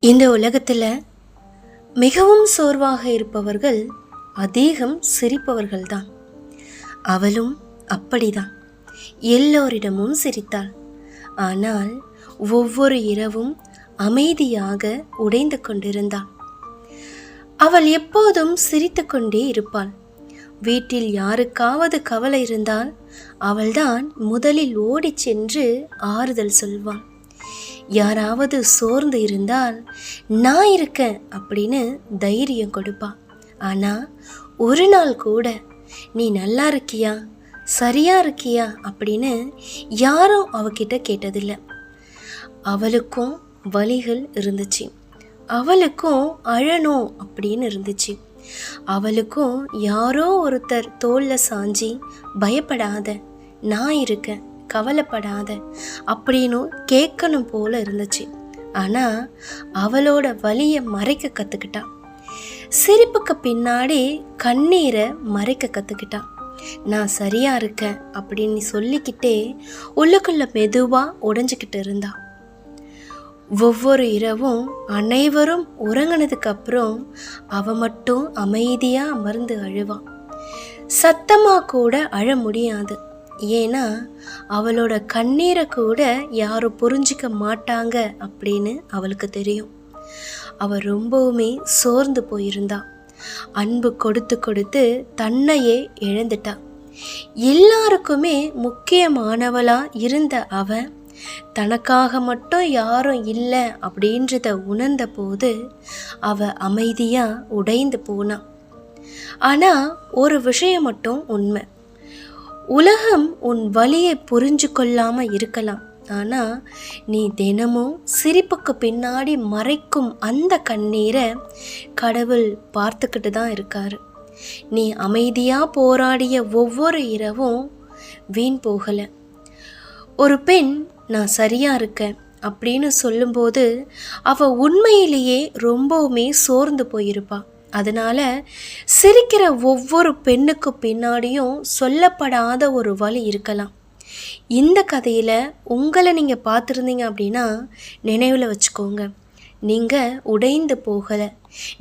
இந்த உலகத்தில் மிகவும் சோர்வாக இருப்பவர்கள் அதிகம் சிரிப்பவர்கள்தான். அவளும் அப்படிதான். எல்லோரிடமும் சிரித்தாள். ஆனால் ஒவ்வொரு இரவும் அமைதியாக உடைந்து கொண்டிருந்தாள். அவள் எப்போதும் சிரித்து கொண்டே இருப்பாள். வீட்டில் யாருக்காவது கவலை இருந்தால் அவள்தான் முதலில் ஓடிச் சென்று ஆறுதல் சொல்வாள். யாராவது சோர்ந்து இருந்தால் நான் இருக்கேன் அப்படின்னு தைரியம் கொடுப்பாள். ஆனால் ஒரு நாள் கூட நீ நல்லா இருக்கியா, சரியா இருக்கியா அப்படின்னு யாரும் அவகிட்ட கேட்டதில்லை. அவளுக்கும் வலிகள் இருந்துச்சு, அவளுக்கும் அழணும் அப்படின்னு இருந்துச்சு. அவளுக்கும் யாரோ ஒருத்தர் தோல்ல சாஞ்சி பயப்படாத, நான் இருக்கேன், கவலைப்படாத அப்படின்னு கேட்கணும் போல இருந்துச்சு. ஆனால் அவளோட வலியை மறைக்க கற்றுக்கிட்டான். சிரிப்புக்கு பின்னாடி கண்ணீரை மறைக்க கற்றுக்கிட்டான். நான் சரியா இருக்கேன் அப்படின்னு சொல்லிக்கிட்டே உள்ளுக்குள்ள மெதுவாக உடைஞ்சிக்கிட்டு இருந்தா. ஒவ்வொரு இரவும் அனைவரும் உறங்கினதுக்கு அப்புறம் அவ மட்டும் அமைதியாக அமர்ந்து அழுவான். சத்தமாக கூட அழ முடியாது. ஏன்னா அவளோட கண்ணீரை கூட யாரும் புரிஞ்சிக்க மாட்டாங்க அப்படின்னு அவளுக்கு தெரியும். அவள் ரொம்பவுமே சோர்ந்து போயிருந்தா. அன்பு கொடுத்து கொடுத்து தன்னையே இழந்துட்டா. எல்லாருக்குமே முக்கியமானவளா இருந்த அவ தனக்காக மட்டும் யாரும் இல்லை அப்படின்றத உணர்ந்த போது அவ அமைதியா உடைந்து போனா. ஆனா ஒரு விஷயம் மட்டும் உண்மை, உலகம் உன் வலியை புரிஞ்சு கொள்ளாம இருக்கலாம். ஆனா நீ தினமும் சிரிப்புக்கு பின்னாடி மறைக்கும் அந்த கண்ணீரை கடவுள் பார்த்துக்கிட்டு தான் இருக்காரு. நீ அமைதியா போராடிய ஒவ்வொரு இரவும் வீண் போகலை. ஒரு பெண் நான் சரியா இருக்கேன் அப்படின்னு சொல்லும்போது அவ உண்மையிலேயே ரொம்பவுமே சோர்ந்து போயிருப்பா. அதனால சிரிக்கிற ஒவ்வொரு பெண்ணுக்கு பின்னாடியும் சொல்லப்படாத ஒரு வலி இருக்கலாம். இந்த கதையில் உங்களை நீங்கள் பார்த்துருந்தீங்க அப்படின்னா நினைவில் வச்சுக்கோங்க, நீங்கள் உடைந்து போகலை,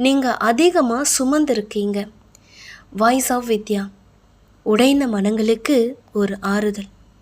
நீங்கள் அதிகமாக சுமந்திருக்கீங்க. வாய்ஸ் ஆஃப் வித்யா, உடைந்த மனங்களுக்கு ஒரு ஆறுதல்.